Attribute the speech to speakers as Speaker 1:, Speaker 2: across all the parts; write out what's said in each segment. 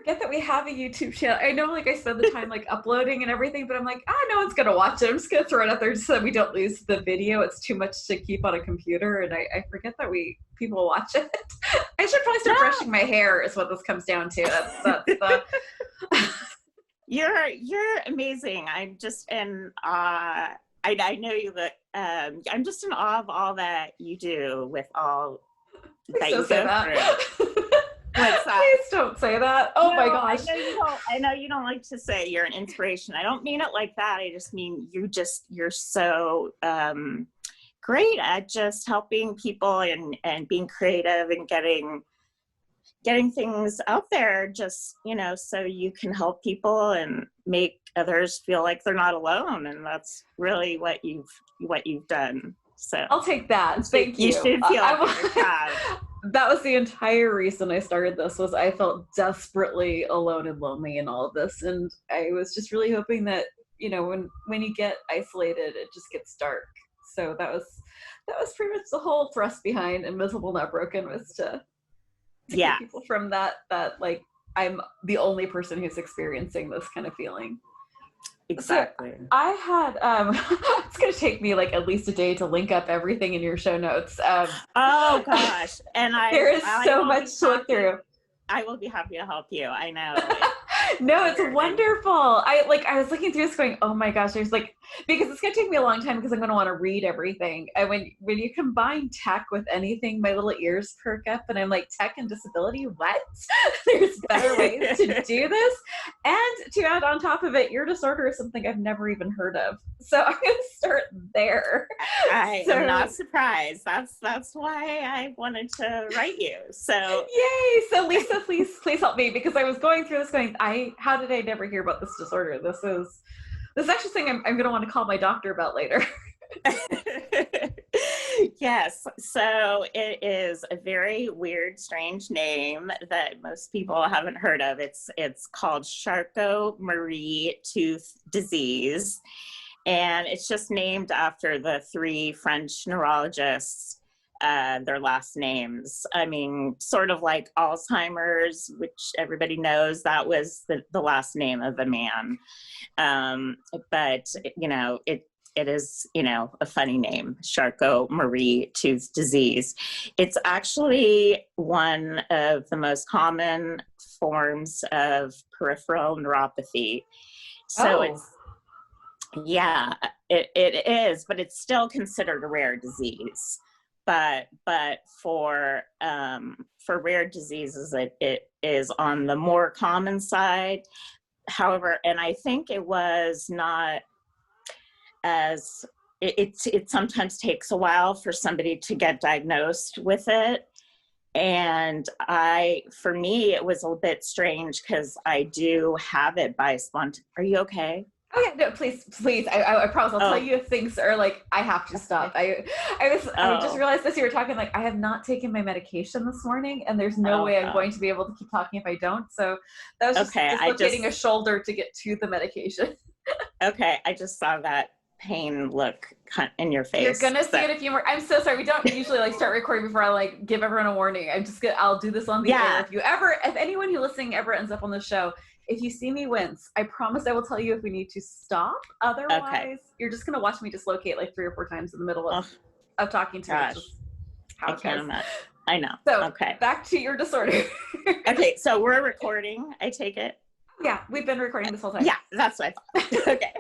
Speaker 1: forget that we have a YouTube channel. I know, like, I spend the time like uploading and everything, but I'm like, no one's gonna watch it. I'm just gonna throw it out there just so that we don't lose the video. It's too much to keep on a computer, and I forget that people watch it. I should probably start brushing my hair. Is what this comes down to. That's the.
Speaker 2: You're amazing. I'm just in awe. I know you look. I'm just in awe of all that you do with all that you go through. What's that?
Speaker 1: Please don't say that. Oh my gosh.
Speaker 2: I know you don't like to say you're an inspiration. I don't mean it like that. I just mean you're so great at just helping people and being creative and getting things out there, just, so you can help people and make others feel like they're not alone. And that's really what you've done. So
Speaker 1: I'll take that. Thank you.
Speaker 2: You should feel like you're proud.
Speaker 1: That was the entire reason I started this, was I felt desperately alone and lonely in all of this. And I was just really hoping that, when you get isolated, it just gets dark. So that was pretty much the whole thrust behind Invisible Not Broken, was to keep people from that like I'm the only person who's experiencing this kind of feeling.
Speaker 2: Exactly.
Speaker 1: So I had it's gonna take me like at least a day to link up everything in your show notes.
Speaker 2: Oh gosh, and
Speaker 1: there is so much to look through.
Speaker 2: I will be happy to help you. I know.
Speaker 1: No, it's wonderful. I was looking through this going, oh my gosh, there's because it's going to take me a long time because I'm going to want to read everything. And when you combine tech with anything, my little ears perk up and I'm like, tech and disability, what? There's better ways to do this. And to add on top of it, your disorder is something I've never even heard of. So I'm going to start there.
Speaker 2: I am not surprised. That's why I wanted to write you. So
Speaker 1: yay! So Lisa, please help me, because I was going through this going, how did I never hear about this disorder? This is actually something I'm going to want to call my doctor about later.
Speaker 2: Yes. So it is a very weird, strange name that most people haven't heard of. It's called Charcot-Marie-Tooth disease. And it's just named after the 3 French neurologists, their last names. I mean, sort of like Alzheimer's, which everybody knows, that was the last name of the man. But, it is, a funny name, Charcot-Marie-Tooth disease. It's actually one of the most common forms of peripheral neuropathy. So it is, but it's still considered a rare disease. But for rare diseases, it is on the more common side. However, and I think it was not as, it sometimes takes a while for somebody to get diagnosed with it. And for me, it was a bit strange because I do have it by Are you okay?
Speaker 1: Oh yeah, no, please. I promise I'll tell you if things are like, I have to stop. I just realized as you were talking, like, I have not taken my medication this morning, and there's no way I'm going to be able to keep talking if I don't. So that was just dislocating a shoulder to get to the medication. Okay,
Speaker 2: I just saw that pain look in your face.
Speaker 1: You're gonna see it a few more. I'm so sorry. We don't usually start recording before I give everyone a warning. I'll do this on the air. If anyone who listening ever ends up on the show, if you see me wince, I promise I will tell you if we need to stop. Otherwise, you're just going to watch me dislocate 3 or 4 times in the middle of talking to you.
Speaker 2: I can't imagine. I know.
Speaker 1: So, back to your disorder.
Speaker 2: Okay, so we're recording, I take it?
Speaker 1: Yeah, we've been recording this whole time.
Speaker 2: Yeah, that's what I thought. Okay.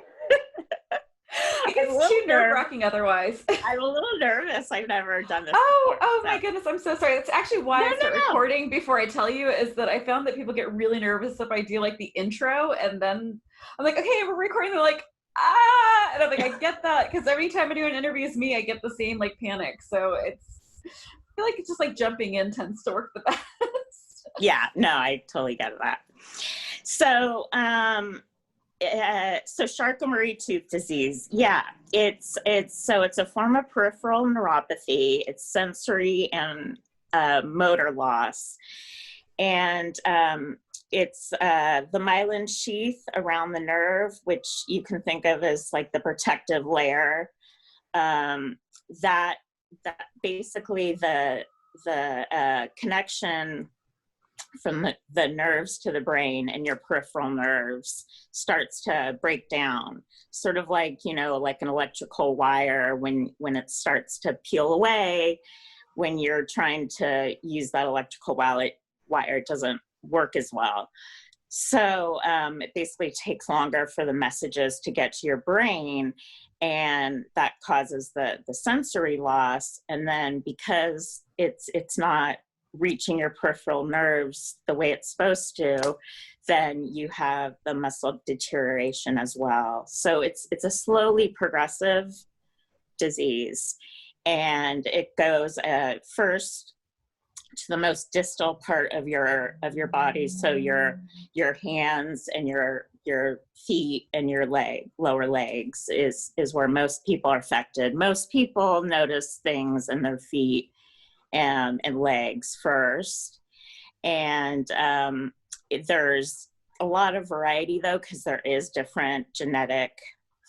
Speaker 1: It's too nerve-wracking otherwise.
Speaker 2: I'm a little nervous. I've never done this
Speaker 1: before, my goodness. I'm so sorry. That's actually why I start recording before I tell you, is that I found that people get really nervous if I do the intro, and then I'm like, okay, we're recording. They're like, and I'm like, I get that, because every time I do an interview with me, I get the same panic. So I feel like it's just jumping in tends to work the best.
Speaker 2: Yeah, no, I totally get that. So, so Charcot-Marie-Tooth disease, it's a form of peripheral neuropathy. It's sensory and motor loss, and it's the myelin sheath around the nerve, which you can think of as the protective layer. That basically the connection the nerves to the brain and your peripheral nerves starts to break down, sort of like, you know, like an electrical wire when it starts to peel away, when you're trying to use that electrical wire, it doesn't work as well. So it basically takes longer for the messages to get to your brain, and that causes the sensory loss. And then because it's not reaching your peripheral nerves the way it's supposed to, then you have the muscle deterioration as well. So it's a slowly progressive disease, and it goes first to the most distal part of your body, so your hands and your feet and your lower legs is where most people are affected. Most people notice things in their feet and legs first, and there's a lot of variety though, because there is different genetic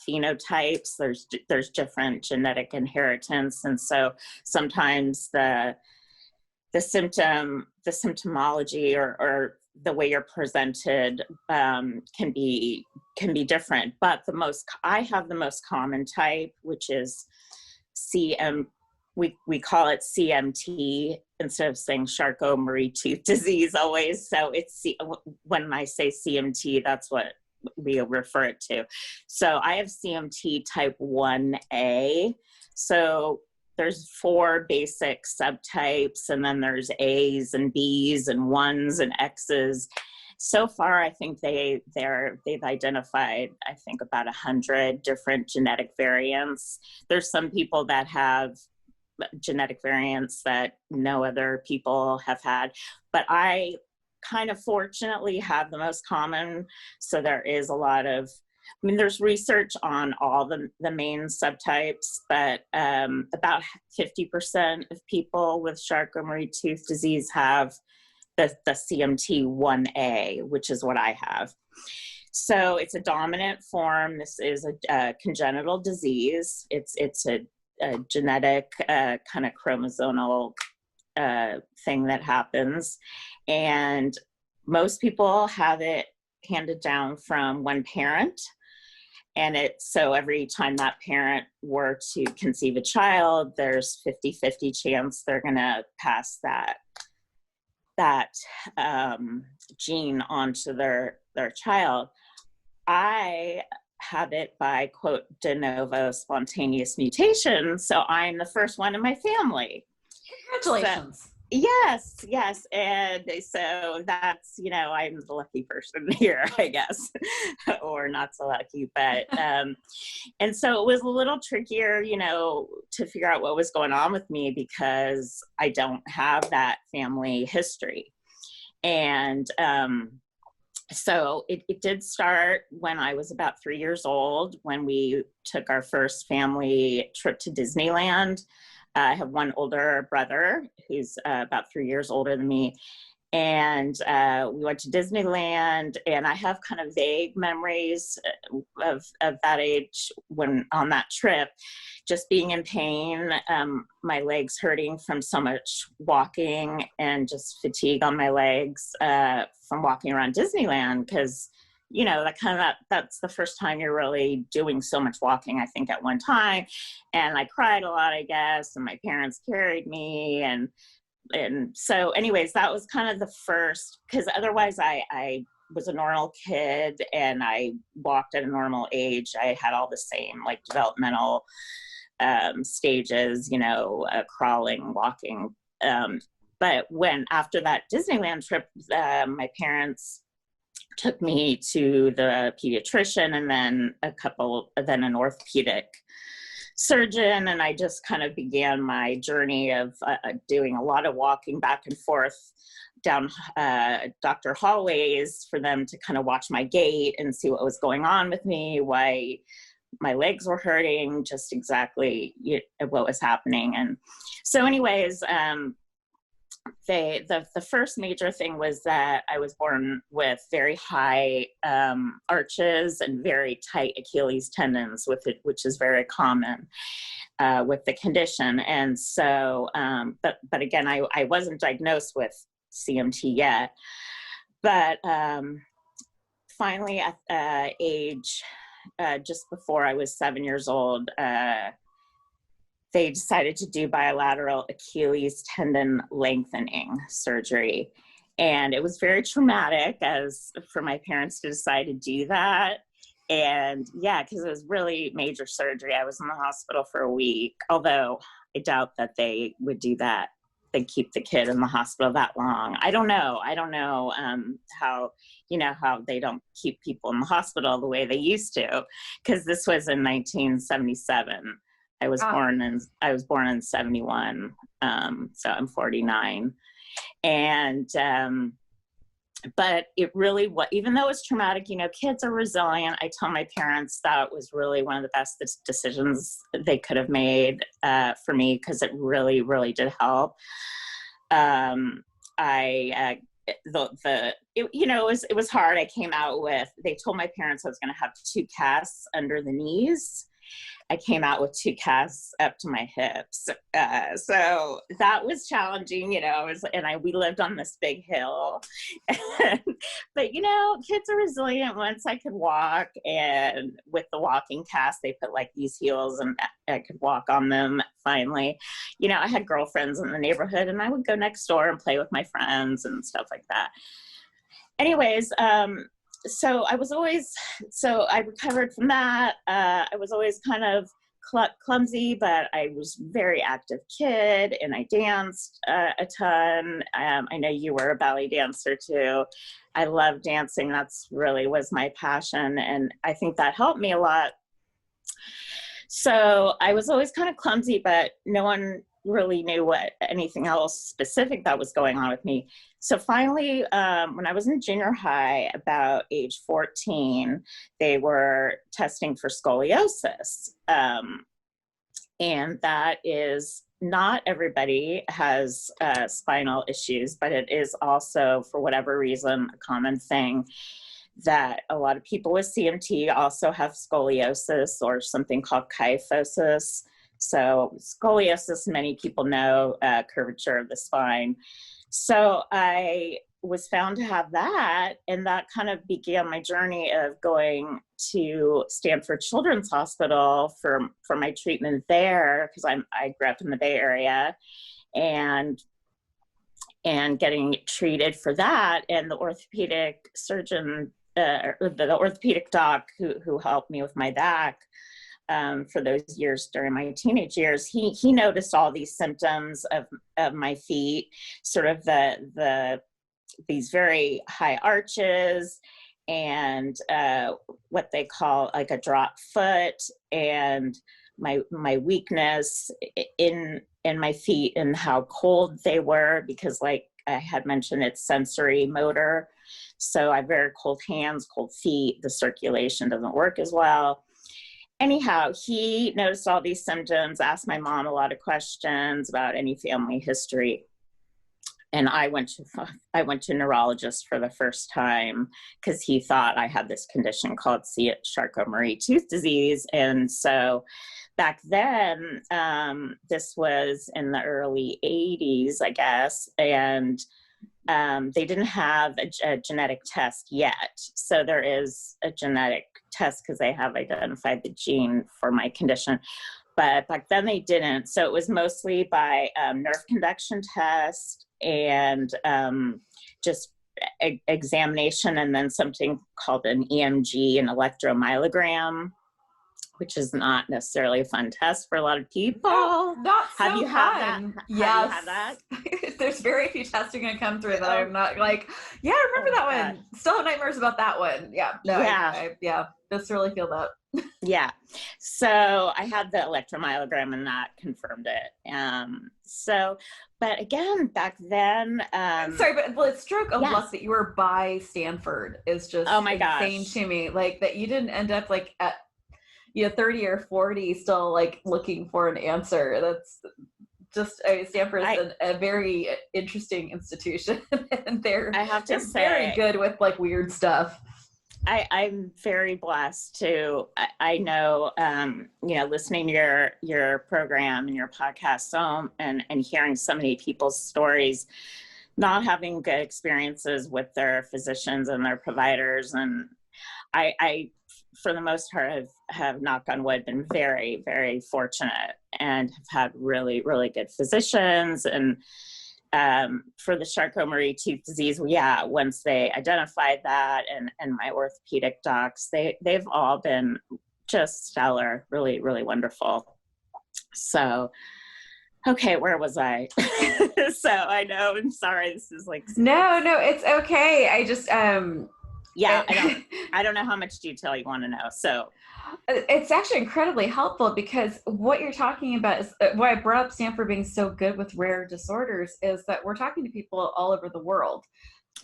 Speaker 2: phenotypes, there's different genetic inheritance, and so sometimes the symptomology or the way you're presented can be different. But I have the most common type, which is we call it CMT instead of saying Charcot-Marie-Tooth disease always. So when I say CMT, that's what we refer it to. So I have CMT type 1A. So there's 4 basic subtypes, and then there's A's and B's and 1s and X's. So far, I think they've identified, I think, about 100 different genetic variants. There's some people that have genetic variants that no other people have had, but I kind of fortunately have the most common. So there is a lot of, there's research on all the main subtypes, but about 50% of people with Charcot-Marie-Tooth disease have the CMT1A, which is what I have. So it's a dominant form. This is a congenital disease. It's a genetic kind of chromosomal thing that happens. And most people have it handed down from one parent. And so every time that parent were to conceive a child, there's 50-50 chance they're going to pass that gene onto their child. I have it by, quote, de novo spontaneous mutation. So I'm the first one in my family.
Speaker 1: Congratulations.
Speaker 2: So, yes. And so that's, I'm the lucky person here, I guess, or not so lucky, but, and so it was a little trickier, to figure out what was going on with me because I don't have that family history. And, so it did start when I was about 3 years old, when we took our first family trip to Disneyland. I have one older brother who's about 3 years older than me. And we went to Disneyland, and I have kind of vague memories of that age when on that trip, just being in pain, my legs hurting from so much walking and just fatigue on my legs from walking around Disneyland. Because, that's the first time you're really doing so much walking, I think, at one time. And I cried a lot, I guess, and my parents carried me. And so anyways, that was kind of the first, because otherwise I was a normal kid and I walked at a normal age. I had all the same like developmental stages, crawling, walking. But after that Disneyland trip, my parents took me to the pediatrician and then an orthopedic surgeon, and I just kind of began my journey of doing a lot of walking back and forth down doctor hallways for them to kind of watch my gait and see what was going on with me, why my legs were hurting, just exactly what was happening. And so anyways, the first major thing was that I was born with very high arches and very tight Achilles tendons which is very common with the condition. And so, but again, I wasn't diagnosed with CMT yet. But finally, at age just before I was 7 years old, they decided to do bilateral Achilles tendon lengthening surgery. And it was very traumatic as for my parents to decide to do that. And yeah, because it was really major surgery. I was in the hospital for a week, although I doubt that they would do that. They keep the kid in the hospital that long. I don't know how, how they don't keep people in the hospital the way they used to, because this was in 1977. I was born in 71. So I'm 49. And, but it really, even though it's traumatic, kids are resilient. I tell my parents that it was really one of the best decisions they could have made for me, because it really, really did help. It was hard. I came out with, they told my parents I was going to have 2 casts under the knees. I came out with 2 casts up to my hips. So that was challenging, we lived on this big hill. But, kids are resilient. Once I could walk, and with the walking cast, they put like these heels and I could walk on them finally. I had girlfriends in the neighborhood, and I would go next door and play with my friends and stuff like that. Anyways, so I recovered from that. I was always kind of clumsy, but I was a very active kid, and I danced a ton. I know you were a ballet dancer too. I love dancing. That's really was my passion, and I think that helped me a lot. So I was always kind of clumsy, but no one really knew what anything else specific that was going on with me. So finally, when I was in junior high, about age 14, they were testing for scoliosis. And that is, not everybody has spinal issues, but it is also, for whatever reason, a common thing that a lot of people with CMT also have scoliosis, or something called kyphosis. So scoliosis, many people know, curvature of the spine. So I was found to have that, and that kind of began my journey of going to Stanford Children's Hospital for my treatment there, because I grew up in the Bay Area, and getting treated for that. And the orthopedic surgeon, the orthopedic doc who helped me with my back, for those years during my teenage years, he noticed all these symptoms of my feet, sort of these very high arches, and what they call like a drop foot, and my weakness in my feet, and how cold they were, because like I had mentioned, it's sensory motor. So I have very cold hands, cold feet. The circulation doesn't work as well. Anyhow, he noticed all these symptoms, asked my mom a lot of questions about any family history. And I went to a neurologist for the first time, because he thought I had this condition called Charcot-Marie-Tooth disease. And so back then, this was in the early 80s, I guess, and they didn't have a genetic test yet. So there is a genetic test, because they have identified the gene for my condition. But back then they didn't. So it was mostly by nerve conduction test, and just examination, and then something called an EMG, an electromyogram, which is not necessarily a fun test for a lot of people.
Speaker 1: No, not so
Speaker 2: Have you
Speaker 1: fun.
Speaker 2: had that?
Speaker 1: Yes.
Speaker 2: Have you had that?
Speaker 1: There's very few testing that come through that I'm not like, yeah, I remember that
Speaker 2: God.
Speaker 1: one. Still have nightmares about that one. Yeah. No,
Speaker 2: Yeah.
Speaker 1: I viscerally feel that.
Speaker 2: Yeah. So I had the electromyogram, and that confirmed it. But again, back then,
Speaker 1: sorry, but the stroke of
Speaker 2: yes.
Speaker 1: luck that you were by Stanford is just
Speaker 2: Oh my
Speaker 1: insane
Speaker 2: gosh.
Speaker 1: to me. Like that you didn't end up like at 30 or 40 still like looking for an answer. That's just, Stanford is a very interesting institution, and they're very good with like weird stuff.
Speaker 2: I'm very blessed to, I know, listening to your program and your podcast, and hearing so many people's stories, not having good experiences with their physicians and their providers. And I for the most part, have knock on wood, been very, very fortunate and have had really, really good physicians. And for the Charcot-Marie-Tooth disease, yeah, once they identified that, and my orthopedic docs, they've all been just stellar, really, really wonderful. So, okay, where was I? So I know, I'm sorry, this is like
Speaker 1: no, it's okay. I just
Speaker 2: yeah, I don't know how much detail you want to know. So
Speaker 1: it's actually incredibly helpful, because what you're talking about is why I brought up Stanford being so good with rare disorders, is that we're talking to people all over the world.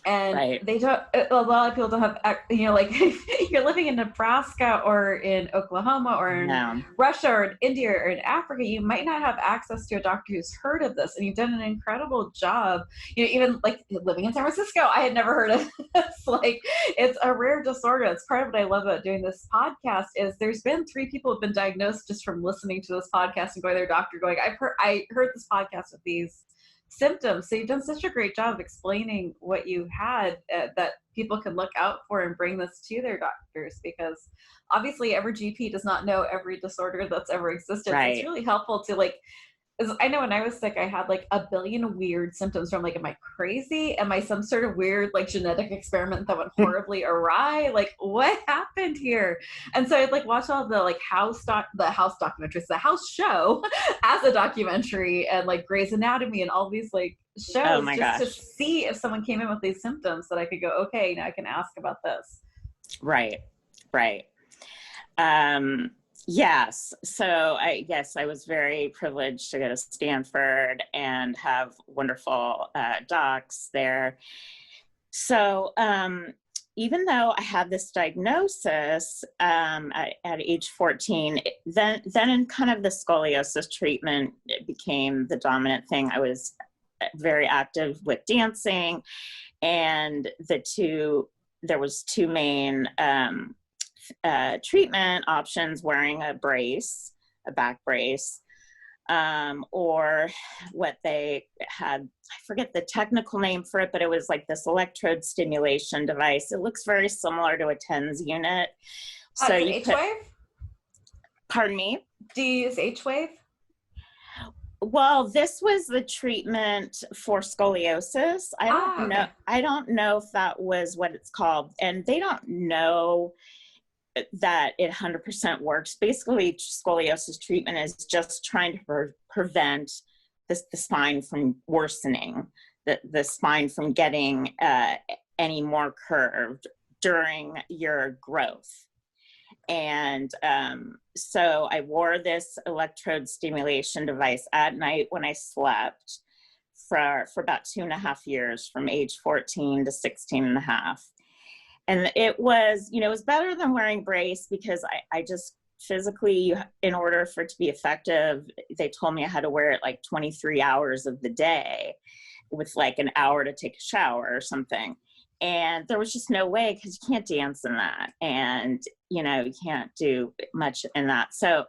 Speaker 1: And
Speaker 2: right.
Speaker 1: they don't, a lot of people don't have, like if you're living in Nebraska or in Oklahoma or in Russia or in India or in Africa, you might not have access to a doctor who's heard of this. And you've done an incredible job. Even like living in San Francisco, I had never heard of this. Like, it's a rare disorder. That's part of what I love about doing this podcast, is there's been 3 people who've been diagnosed just from listening to this podcast and going to their doctor going, I heard this podcast with these symptoms. So you've done such a great job of explaining what you had, that people can look out for and bring this to their doctors, because obviously every GP does not know every disorder that's ever existed.
Speaker 2: Right.
Speaker 1: So it's really helpful to I know when I was sick, I had like a billion weird symptoms from am I crazy? Am I some sort of weird genetic experiment that went horribly awry? Like, what happened here? And so I'd watch all the house documentaries, the house show as a documentary, and Grey's Anatomy and all these shows, to see if someone came in with these symptoms, that I could go, okay, now I can ask about this.
Speaker 2: Right. Yes. So I was very privileged to go to Stanford and have wonderful docs there. So even though I had this diagnosis at age 14, then in kind of the scoliosis treatment, it became the dominant thing. I was very active with dancing, and there was 2 main treatment options: wearing a back brace, or what they had, I forget the technical name for it, but it was like this electrode stimulation device. It looks very similar to a TENS unit. So you
Speaker 1: H-wave?
Speaker 2: Pardon me?
Speaker 1: Do you use H-wave?
Speaker 2: Well, this was the treatment for scoliosis. I don't know if that was what it's called, and they don't know that it 100% works. Basically, scoliosis treatment is just trying to prevent the spine from worsening, the spine from getting any more curved during your growth. And so I wore this electrode stimulation device at night when I slept for about 2.5 years, from age 14 to 16 and a half. And it was, it was better than wearing brace, because I just physically, in order for it to be effective, they told me I had to wear it 23 hours of the day, with an hour to take a shower or something. And there was just no way, because you can't dance in that. And, you can't do much in that. So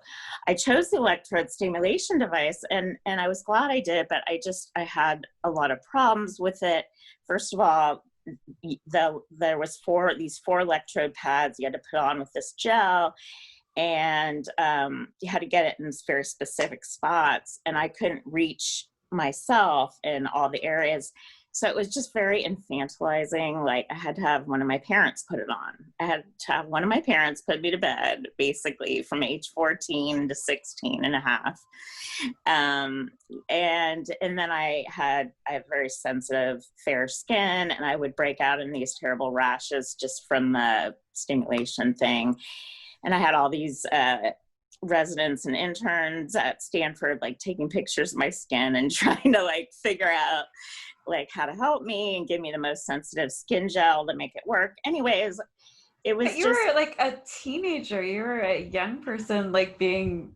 Speaker 2: I chose the electrode stimulation device, and I was glad I did, but I had a lot of problems with it. First of all, there was these 4 electrode pads you had to put on with this gel, and you had to get it in very specific spots, and I couldn't reach myself in all the areas. So it was just very infantilizing. I had to have one of my parents put it on. I had to have one of my parents put me to bed, basically, from age 14 to 16 and a half. And then I have very sensitive, fair skin, and I would break out in these terrible rashes just from the stimulation thing. And I had all these residents and interns at Stanford taking pictures of my skin and trying to figure out how to help me and give me the most sensitive skin gel to make it work. Anyways, it was
Speaker 1: you were a teenager. You were a young person, being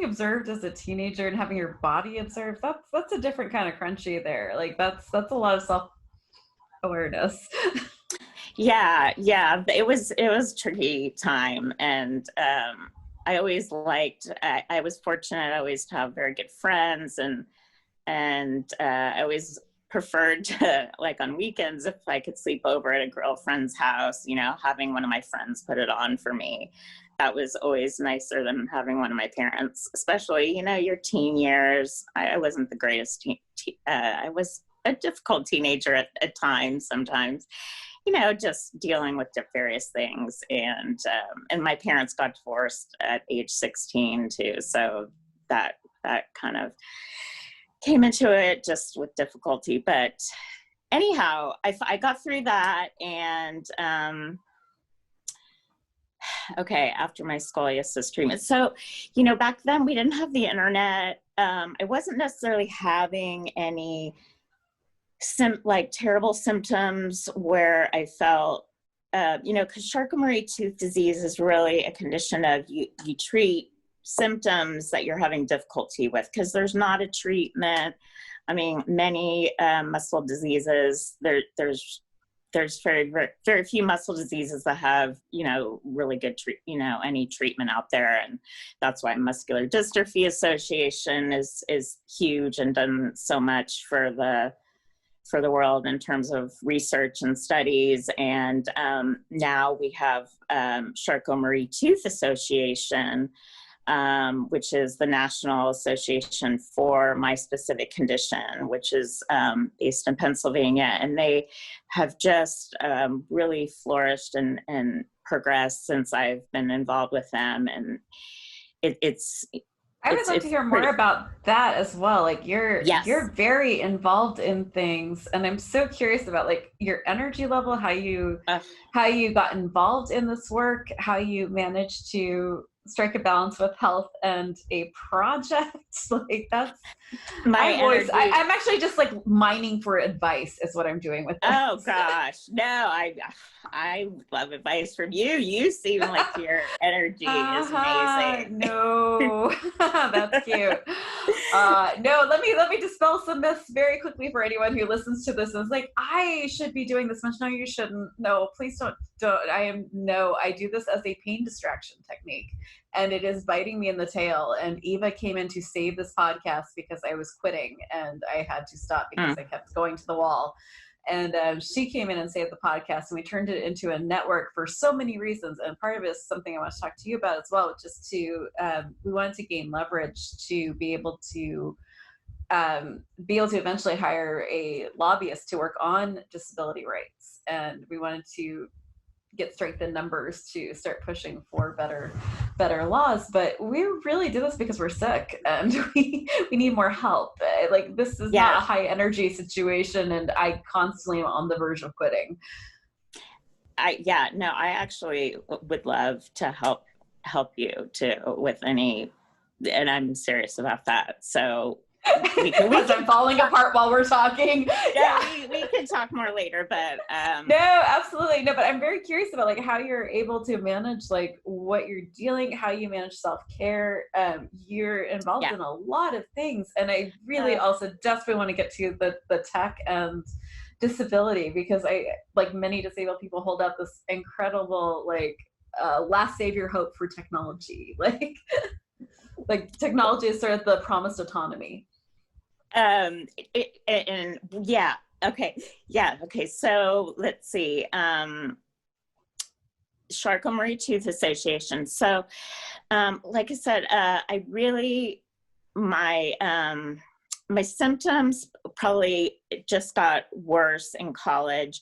Speaker 1: observed as a teenager and having your body observed. That's a different kind of crunchy there. That's a lot of self-awareness.
Speaker 2: Yeah. It was a tricky time. And I always I was fortunate always to have very good friends, and I always preferred to, like on weekends, if I could sleep over at a girlfriend's house, you know, having one of my friends put it on for me. That was always nicer than having one of my parents, especially, you know, your teen years. I wasn't the greatest I was a difficult teenager at times, sometimes, you know, just dealing with various things. And my parents got divorced at age 16 too. So that kind of came into it just with difficulty. But anyhow, I got through that. And okay, after my scoliosis treatment. So, you know, back then we didn't have the internet. I wasn't necessarily having any like terrible symptoms where I felt, you know, because Charcot-Marie-Tooth disease is really a condition of you treat symptoms that you're having difficulty with, because there's not a treatment. I mean, many muscle diseases, there's very, very, very few muscle diseases that have, you know, really good, any treatment out there. And that's why Muscular Dystrophy Association is huge and done so much for the world in terms of research and studies. And now we have Charcot-Marie-Tooth Association, which is the National Association for My Specific Condition, which is based in Pennsylvania. And they have just really flourished and progressed since I've been involved with them. And
Speaker 1: I would like to hear more about that as well. Like you're very involved in things, and I'm so curious about like your energy level, how you got involved in this work, how you managed to strike a balance with health and a project. Like that's I'm actually just like mining for advice is what I'm doing with this.
Speaker 2: Oh gosh, no, I love advice from you. You seem like your energy is amazing.
Speaker 1: No, that's cute. No, let me dispel some myths very quickly for anyone who listens to this and is like, I should be doing this much. No, you shouldn't. No, please don't. I do this as a pain distraction technique, and it is biting me in the tail. And Eva came in to save this podcast because I was quitting and I had to stop because I kept going to the wall. And she came in and saved the podcast, and we turned it into a network for so many reasons. And part of it is something I want to talk to you about as well, just to, we wanted to gain leverage to be able to eventually hire a lobbyist to work on disability rights. And we wanted to get strengthened numbers to start pushing for better laws. But we really do this because we're sick and we need more help. Like this is not a high energy situation, and I constantly am on the verge of quitting.
Speaker 2: I actually would love to help you too with any, and I'm serious about that. So
Speaker 1: I'm falling apart while we're talking.
Speaker 2: We can talk more later, but
Speaker 1: no, absolutely no. But I'm very curious about like how you're able to manage like what you're dealing, how you manage self-care. You're involved in a lot of things, and I really also desperately want to get to the tech and disability, because I, like many disabled people, hold out this incredible like last savior hope for technology. Like technology is sort of the promised autonomy.
Speaker 2: Okay. So let's see. Charcot-Marie-Tooth Association. So, like I said, I really, my symptoms probably just got worse in college.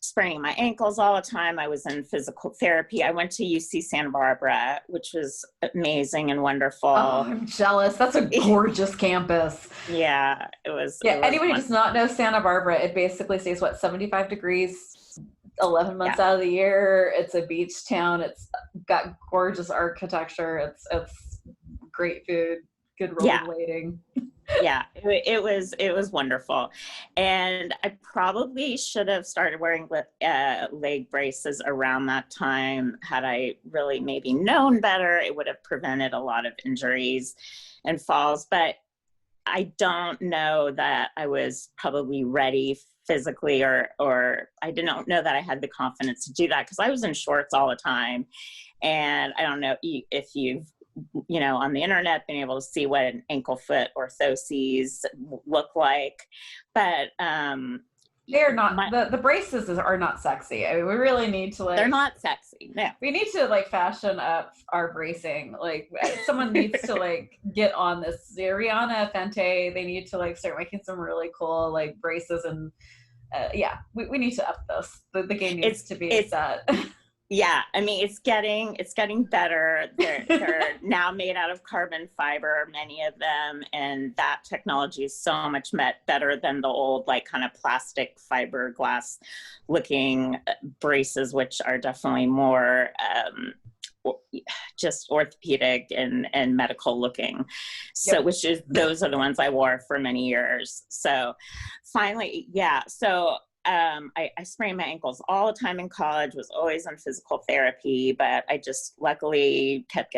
Speaker 2: Spraining my ankles all the time. I was in physical therapy. I went to UC Santa Barbara, which was amazing and wonderful.
Speaker 1: Oh, I'm jealous. That's a gorgeous campus.
Speaker 2: Yeah, it was.
Speaker 1: Yeah, anyone who does not know Santa Barbara, it basically stays 75 degrees 11 months out of the year. It's a beach town. It's got gorgeous architecture. It's great food, good rollerblading.
Speaker 2: Yeah, it was wonderful. And I probably should have started wearing leg braces around that time. Had I really maybe known better, it would have prevented a lot of injuries and falls. But I don't know that I was probably ready physically, or I didn't know that I had the confidence to do that, because I was in shorts all the time. And I don't know if you've on the internet, being able to see what an ankle foot orthoses look like. But
Speaker 1: they are not, the braces are not sexy. I mean, we really need to
Speaker 2: they're not sexy. No.
Speaker 1: We need to like fashion up our bracing. Like someone needs to like get on this. Rihanna, Fenty, they need to like start making some really cool like braces, and we need to up this. The game needs to be set.
Speaker 2: Yeah, I mean, it's getting better. They're now made out of carbon fiber, many of them, and that technology is so much better than the old like kind of plastic fiberglass looking braces, which are definitely more just orthopedic and medical looking. So those are the ones I wore for many years. So finally, so I sprained my ankles all the time in college, was always on physical therapy, but I just luckily kept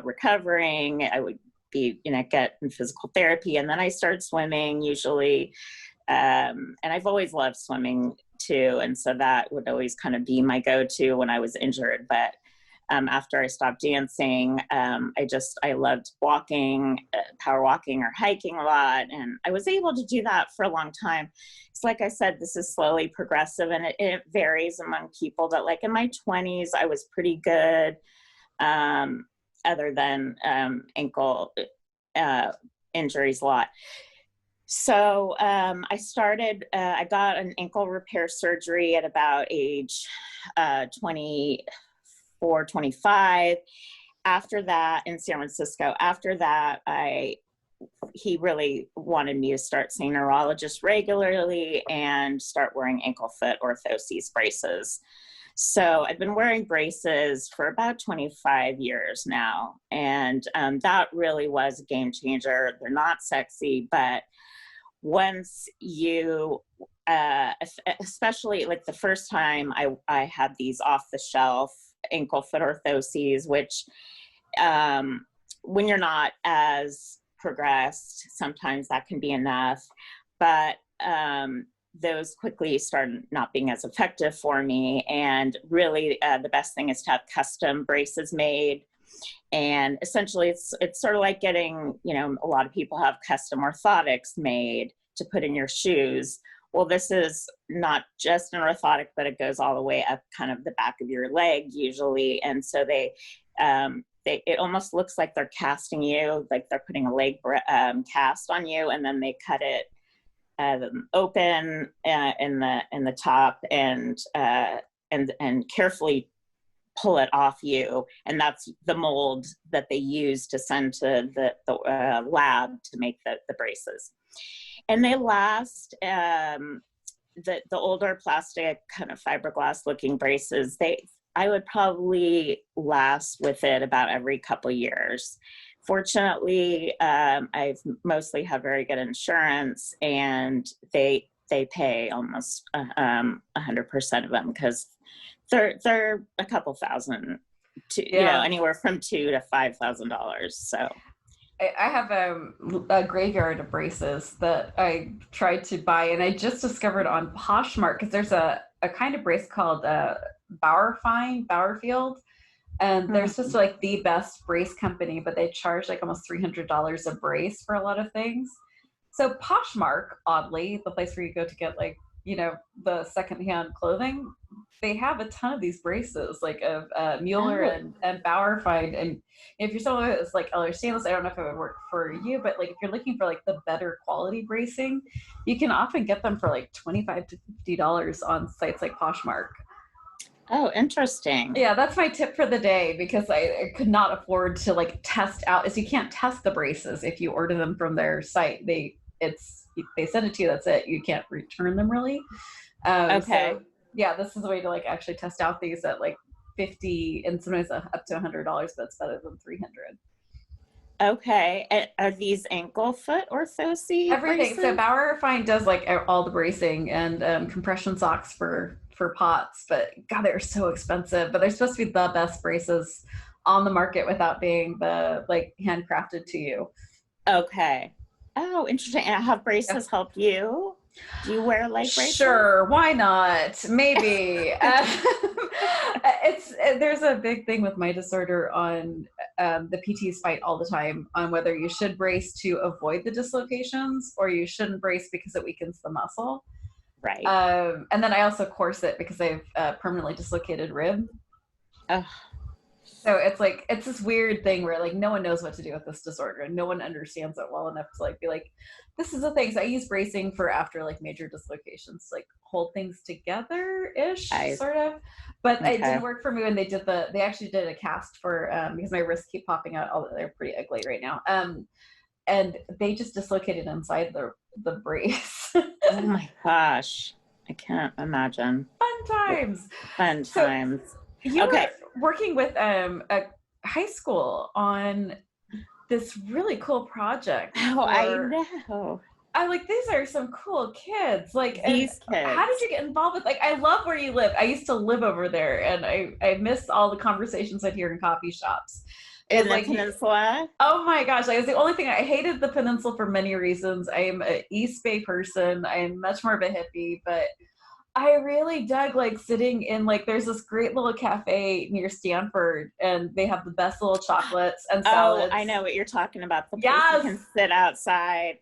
Speaker 2: recovering. I would be, get in physical therapy. And then I started swimming usually. And I've always loved swimming too. And so that would always kind of be my go-to when I was injured. But after I stopped dancing, I loved walking, power walking or hiking a lot. And I was able to do that for a long time. It's like I said, this is slowly progressive, and it varies among people, but like in my 20s, I was pretty good, other than ankle injuries a lot. So I got an ankle repair surgery at about age 24, 25. After that, in San Francisco, he really wanted me to start seeing neurologists regularly and start wearing ankle foot orthoses braces. So I've been wearing braces for about 25 years now. And that really was a game changer. They're not sexy, but once you, especially like the first time I had these off the shelf ankle foot orthoses, which when you're not as progressed, sometimes that can be enough, but those quickly started not being as effective for me. And really the best thing is to have custom braces made. And essentially it's sort of like getting, a lot of people have custom orthotics made to put in your shoes. Well, this is not just an orthotic, but it goes all the way up kind of the back of your leg usually. And so it almost looks like they're casting you, like they're putting a leg cast on you, and then they cut it open in the top and carefully pull it off you. And that's the mold that they use to send to the lab to make the braces. And they last, the older plastic kind of fiberglass looking braces, I would probably last with it about every couple years. Fortunately, I've mostly have very good insurance, and they pay almost 100% of them, because they're a couple thousand to, anywhere from $2,000 to $5,000. So
Speaker 1: I have a graveyard of braces that I tried to buy, and I just discovered on Poshmark, because there's a kind of brace called Bauerfield, and they're supposed to like the best brace company, but they charge like almost $300 a brace for a lot of things. So Poshmark, oddly, the place where you go to get like, the secondhand clothing, they have a ton of these braces, like of Mueller and Bauerfeind. And if you're someone who's like Eller Stainless, I don't know if it would work for you, but like if you're looking for like the better quality bracing, you can often get them for like $25 to $50 on sites like Poshmark.
Speaker 2: Oh, interesting.
Speaker 1: Yeah, that's my tip for the day, because I could not afford to like test out, as you can't test the braces if you order them from their site. They send it to you, that's it. You can't return them really.
Speaker 2: Okay.
Speaker 1: So, yeah, this is a way to like actually test out these at like $50 and sometimes up to $100, but it's better than $300.
Speaker 2: Okay. Are these ankle foot orthoses?
Speaker 1: Everything.
Speaker 2: Braces?
Speaker 1: So Bauerfeind does like all the bracing and compression socks for POTS, but God, they're so expensive. But they're supposed to be the best braces on the market without being the like handcrafted to you.
Speaker 2: Okay. Oh, interesting. And have braces helped you? Do you wear leg braces?
Speaker 1: Sure, why not? Maybe. There's a big thing with my disorder on the PTs fight all the time on whether you should brace to avoid the dislocations or you shouldn't brace because it weakens the muscle.
Speaker 2: Right.
Speaker 1: And then I also corset because I have permanently dislocated rib.
Speaker 2: Ugh.
Speaker 1: So it's like, it's this weird thing where like no one knows what to do with this disorder and no one understands it well enough to like be like, this is the thing. So I use bracing for after like major dislocations, like hold things together ish, sort of. But it didn't work for me when they actually did a cast for, because my wrists keep popping out. Although they're pretty ugly right now. And they just dislocated inside the brace.
Speaker 2: Oh my gosh. I can't imagine.
Speaker 1: Fun times.
Speaker 2: Fun times.
Speaker 1: You were working with a high school on this really cool project.
Speaker 2: Oh, I know.
Speaker 1: I like, these are some cool kids. Like,
Speaker 2: these kids.
Speaker 1: How did you get involved with, like, I love where you live. I used to live over there, and I miss all the conversations I'd hear in coffee shops.
Speaker 2: In the peninsula?
Speaker 1: Oh my gosh, like, it was the only thing. I hated the peninsula for many reasons. I am an East Bay person. I am much more of a hippie, but I really dug like sitting in, like, there's this great little cafe near Stanford and they have the best little chocolates and salads.
Speaker 2: Oh, I know what you're talking about. The place you can sit outside.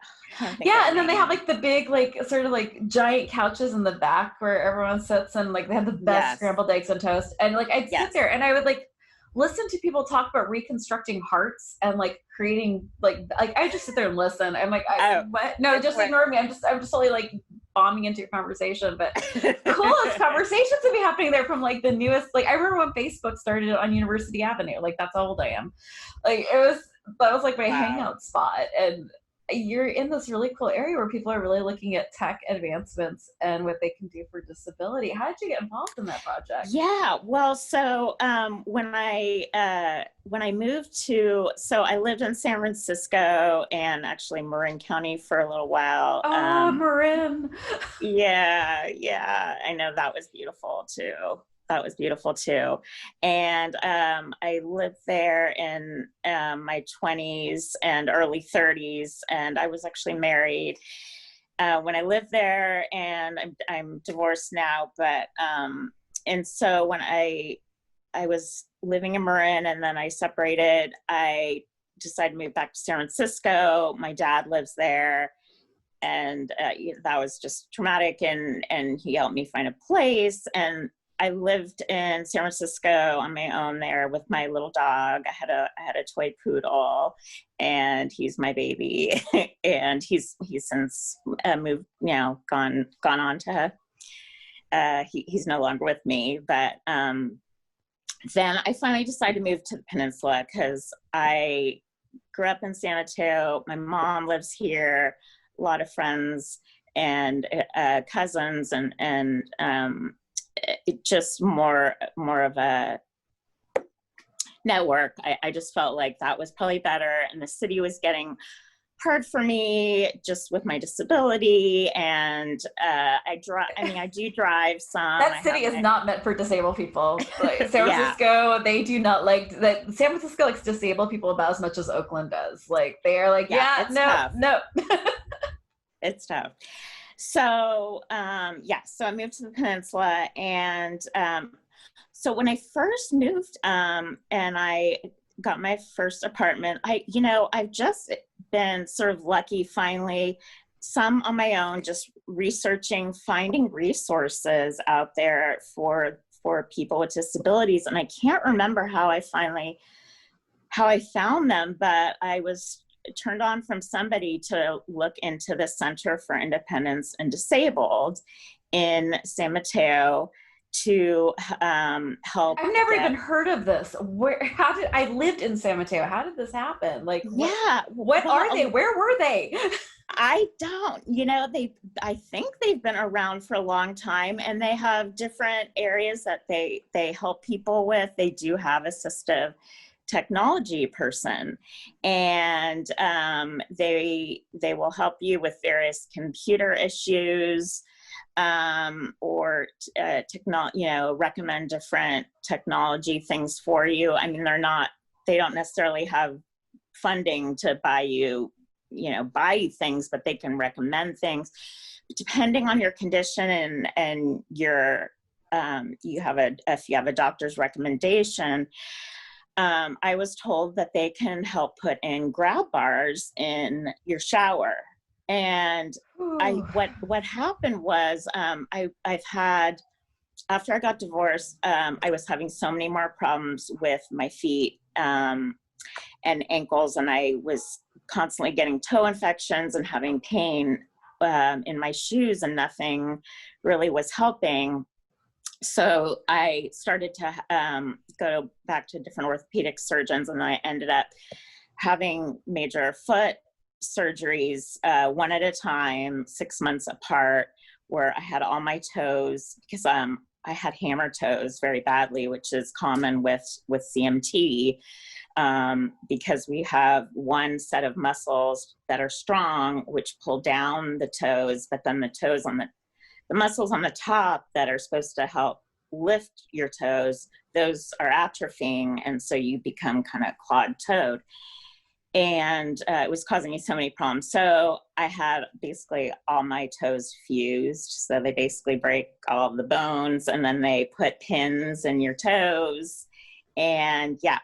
Speaker 1: Yeah, and then they have like the big, like, sort of like giant couches in the back where everyone sits, and like they have the best scrambled eggs and toast. And like I'd sit there and I would like listen to people talk about reconstructing hearts and like creating like I just sit there and listen. I'm like, what? No, just ignore me. I'm just totally like bombing into your conversation. But coolest conversations would be happening there from like the newest. Like I remember when Facebook started on University Avenue. Like that's how old I am. Like that was like my hangout spot. And you're in this really cool area where people are really looking at tech advancements and what they can do for disability. How did you get involved in that project?
Speaker 2: Yeah, well, so when I moved so I lived in San Francisco and actually Marin County for a little while.
Speaker 1: Oh, Marin.
Speaker 2: Yeah, I know, that was beautiful too. And I lived there in my 20s and early 30s, and I was actually married when I lived there, and I'm divorced now. But and so when I was living in Marin and then I separated, I decided to move back to San Francisco. My dad lives there. And that was just traumatic, and he helped me find a place. And I lived in San Francisco on my own there with my little dog. I had a toy poodle, and he's my baby. And he's since moved, gone on to. He's no longer with me. But then I finally decided to move to the peninsula because I grew up in San Mateo. My mom lives here. A lot of friends and cousins, and it just more of a network. I just felt like that was probably better, and the city was getting hard for me just with my disability. And I do drive some.
Speaker 1: That city is not meant for disabled people. Like San Francisco, they do not like that. San Francisco likes disabled people about as much as Oakland does. Like they are like, no.
Speaker 2: It's tough. So, so I moved to the peninsula, and so when I first moved and I got my first apartment, I've just been sort of lucky, finally, some on my own, just researching, finding resources out there for people with disabilities. And I can't remember how I found them, but I was turned on from somebody to look into the Center for Independence and Disabled in San Mateo to help.
Speaker 1: I've never even heard of this. I lived in San Mateo. How did this happen? Like, what are they? Where were they?
Speaker 2: I don't, I think they've been around for a long time, and they have different areas that they help people with. They do have assistive technology person, and they will help you with various computer issues, or recommend different technology things for you. I mean, they don't necessarily have funding to buy you buy you things, but they can recommend things depending on your condition and your, if you have a doctor's recommendation. I was told that they can help put in grab bars in your shower. And what happened was, I've had, after I got divorced, I was having so many more problems with my feet and ankles, and I was constantly getting toe infections and having pain in my shoes, and nothing really was helping. So I started to go back to different orthopedic surgeons, and I ended up having major foot surgeries, one at a time, 6 months apart, where I had all my toes, because I had hammer toes very badly, which is common with CMT, because we have one set of muscles that are strong, which pull down the toes, but then the muscles on the top that are supposed to help lift your toes, those are atrophying, and so you become kind of clawed-toed. And it was causing me so many problems. So I had basically all my toes fused. So they basically break all of the bones, and then they put pins in your toes. And yeah,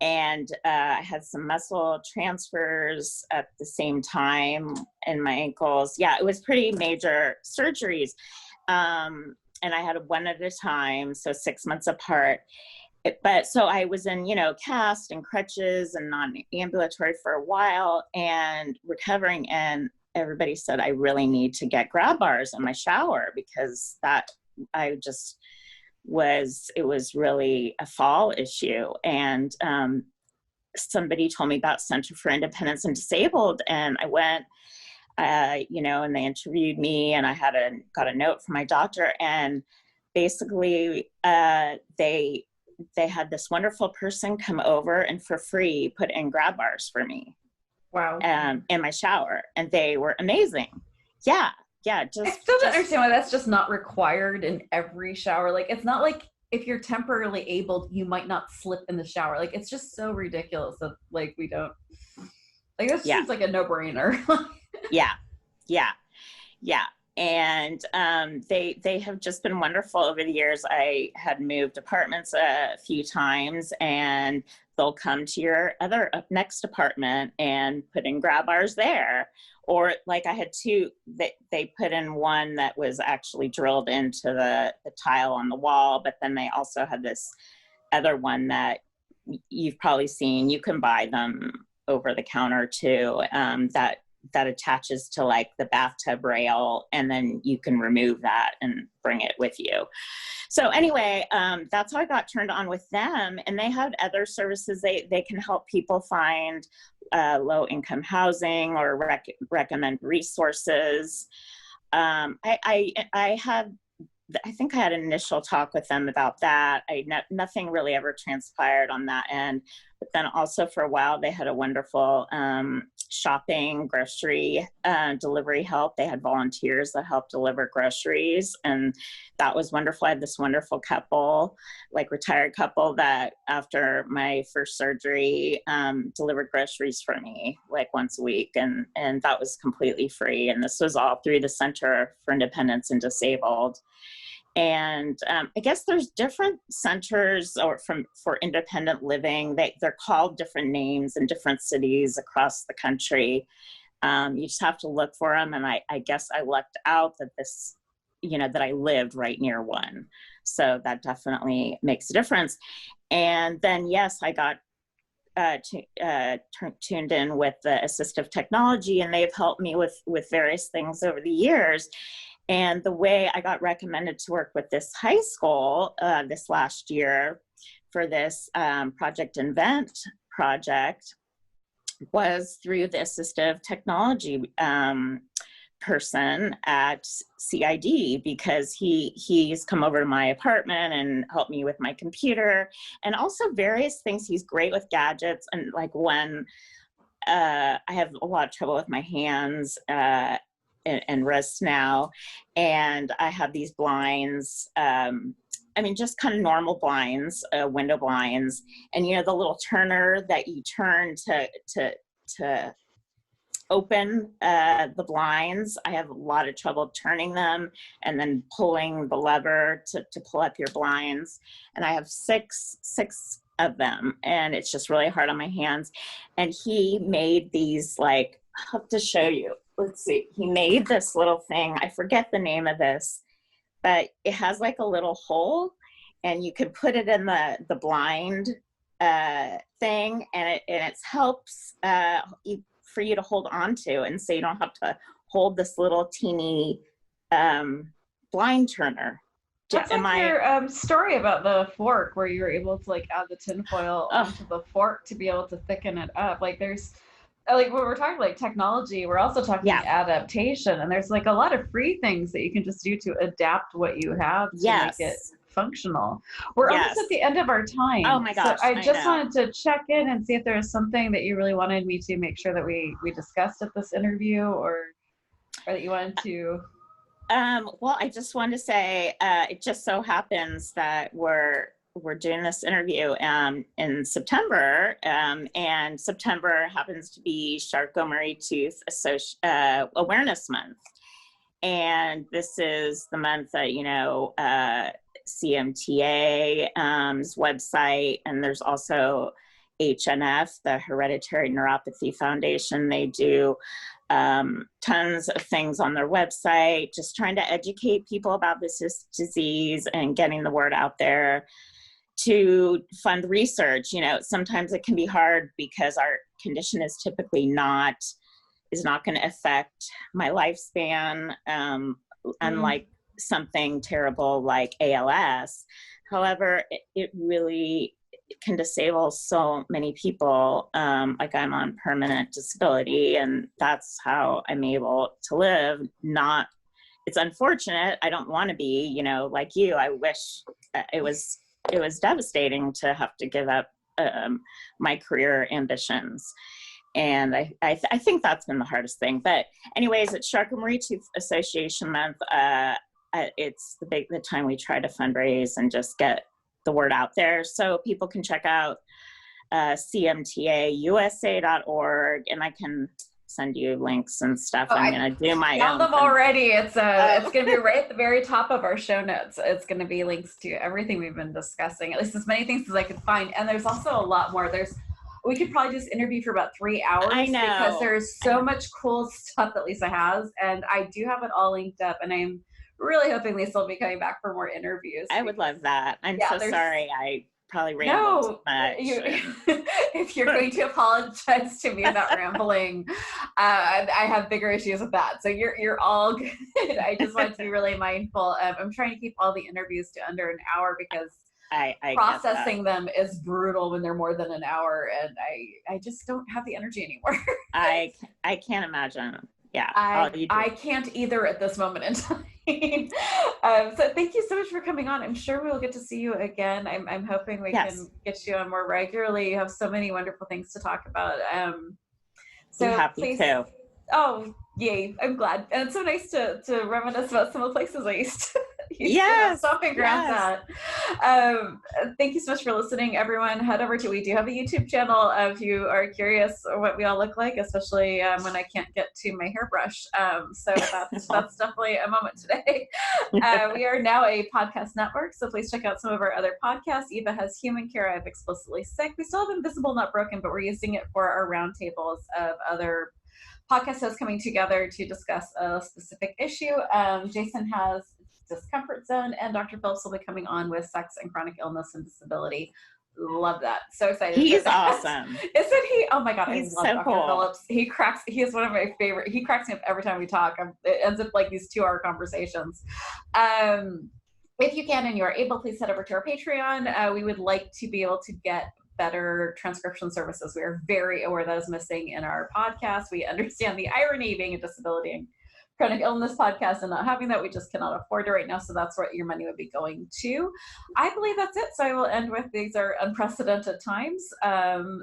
Speaker 2: and I had some muscle transfers at the same time in my ankles. Yeah, it was pretty major surgeries. And I had one at a time, so 6 months apart. But so I was in, cast and crutches and non-ambulatory for a while and recovering. And everybody said, I really need to get grab bars in my shower, because it was really a fall issue. And somebody told me about Center for Independence and Disabled, and I went, and they interviewed me, and I got a note from my doctor, and basically they had this wonderful person come over and for free put in grab bars for me.
Speaker 1: Wow.
Speaker 2: In my shower, and they were amazing. Yeah. I still
Speaker 1: don't understand why that's just not required in every shower. Like, it's not like if you're temporarily able, you might not slip in the shower. Like, it's just so ridiculous that, like, we don't, like, this seems like a no-brainer.
Speaker 2: Yeah. And they have just been wonderful over the years. I had moved apartments a few times, and they'll come to your next apartment and put in grab bars there. Or like I had two, they put in one that was actually drilled into the tile on the wall, but then they also had this other one that you've probably seen. You can buy them over the counter too, that attaches to like the bathtub rail, and then you can remove that and bring it with you. So anyway, that's how I got turned on with them. And they have other services. They can help people find low income housing or recommend resources. I think I had an initial talk with them about that. Nothing really ever transpired on that end. But then also for a while, they had a wonderful shopping, grocery delivery help. They had volunteers that helped deliver groceries, and that was wonderful. I had this wonderful couple, like retired couple, that after my first surgery delivered groceries for me like once a week, and that was completely free. And this was all through the Center for Independence and Disabled. And I guess there's different centers for independent living. They're called different names in different cities across the country. You just have to look for them. And I guess I lucked out that that I lived right near one. So that definitely makes a difference. And then, yes, I got tuned in with the assistive technology, and they've helped me with various things over the years. And the way I got recommended to work with this high school this last year for this Project Invent project was through the assistive technology person at CID, because he's come over to my apartment and helped me with my computer and also various things. He's great with gadgets. And like when I have a lot of trouble with my hands and wrists now, and I have these blinds, just kind of normal blinds, window blinds, and the little turner that you turn to open the blinds. I have a lot of trouble turning them and then pulling the lever to pull up your blinds. And I have six of them, and it's just really hard on my hands. And he made these, like, I'll have to show you. Let's see. He made this little thing. I forget the name of this, but it has like a little hole, and you can put it in the blind thing, and it helps for you to hold on to, and so you don't have to hold this little teeny blind turner.
Speaker 1: That's like your story about the fork, where you were able to like add the tinfoil onto the fork to be able to thicken it up. Like there's, like when we're talking like technology, we're also talking adaptation, and there's like a lot of free things that you can just do to adapt what you have to make it functional. We're almost at the end of our time.
Speaker 2: Oh my gosh.
Speaker 1: So I just wanted to check in and see if there was something that you really wanted me to make sure that we discussed at this interview, or that you wanted to.
Speaker 2: Well, I just wanted to say, it just so happens that we're doing this interview in September, and September happens to be Charcot-Marie-Tooth Awareness Month. And this is the month that, you know, CMTA's website, and there's also HNF, the Hereditary Neuropathy Foundation. They do tons of things on their website, just trying to educate people about this disease and getting the word out there to fund research. You know, sometimes it can be hard because our condition is typically not going to affect my lifespan, unlike something terrible like ALS. However, it really can disable so many people. Like I'm on permanent disability, and that's how I'm able to live. It's unfortunate. I don't want to be, you know, like you. I wish it was devastating to have to give up my career ambitions. And I think that's been the hardest thing. But anyways, it's Charcot-Marie-Tooth Association Month. It's the time we try to fundraise and just get the word out there. So people can check out cmtausa.org, and I can send you links and stuff. I'm going to do my own.
Speaker 1: Found them already. It's going to be right at the very top of our show notes. It's going to be links to everything we've been discussing, at least as many things as I could find. And there's also a lot more. We could probably just interview for about 3 hours.
Speaker 2: I know.
Speaker 1: Because there's so much cool stuff that Lisa has, and I do have it all linked up, and I'm really hoping Lisa will be coming back for more interviews.
Speaker 2: I would love that. I'm so sorry. I probably rambled too much.
Speaker 1: If you're going to apologize to me about rambling, I have bigger issues with that. So you're all good. I just want to be really mindful. I'm trying to keep all the interviews to under an hour, because I processing them is brutal when they're more than an hour, and I just don't have the energy anymore.
Speaker 2: I can't imagine. Yeah,
Speaker 1: I can't either at this moment in time. So thank you so much for coming on. I'm sure we will get to see you again. I'm hoping we can get you on more regularly. You have so many wonderful things to talk about.
Speaker 2: So happy too.
Speaker 1: Oh, yay. I'm glad. And it's so nice to reminisce about some of the places I used to stomping grounds at. Thank you so much for listening, everyone. Head over to, we do have a YouTube channel if you are curious what we all look like, especially when I can't get to my hairbrush. So that's definitely a moment today. We are now a podcast network, so please check out some of our other podcasts. Eva has Human Care. I have Explicitly Sick. We still have Invisible Not Broken, but we're using it for our roundtables of other podcast hosts coming together to discuss a specific issue. Jason has Discomfort Zone, and Dr. Phillips will be coming on with sex and chronic illness and disability. Love that. So excited.
Speaker 2: He's awesome.
Speaker 1: Isn't he? Oh my God.
Speaker 2: He's
Speaker 1: I love
Speaker 2: so
Speaker 1: Dr.
Speaker 2: cool.
Speaker 1: Phillips. He is one of my favorite. He cracks me up every time we talk. It ends up like these 2-hour conversations. If you can and you are able, please head over to our Patreon. We would like to be able to get better transcription services. We are very aware that is missing in our podcast. We understand the irony being a disability and chronic illness podcast and not having that. We just cannot afford it right now. So that's what your money would be going to. I believe that's it. So I will end with, these are unprecedented times.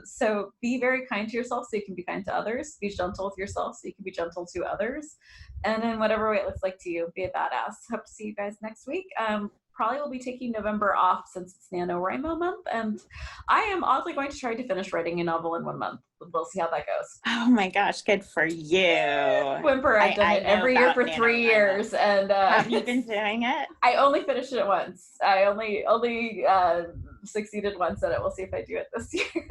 Speaker 1: So be very kind to yourself so you can be kind to others. Be gentle with yourself so you can be gentle to others. And in whatever way it looks like to you, be a badass. Hope to see you guys next week. probably will be taking November off since it's NaNoWriMo month, and I am oddly going to try to finish writing a novel in 1 month. We'll see how that goes.
Speaker 2: Oh my gosh, good for you.
Speaker 1: Whimper, I've done it every year for 3 years, and
Speaker 2: have you been doing it?
Speaker 1: I only finished it once. I only succeeded once at it. We'll see if I do it this year.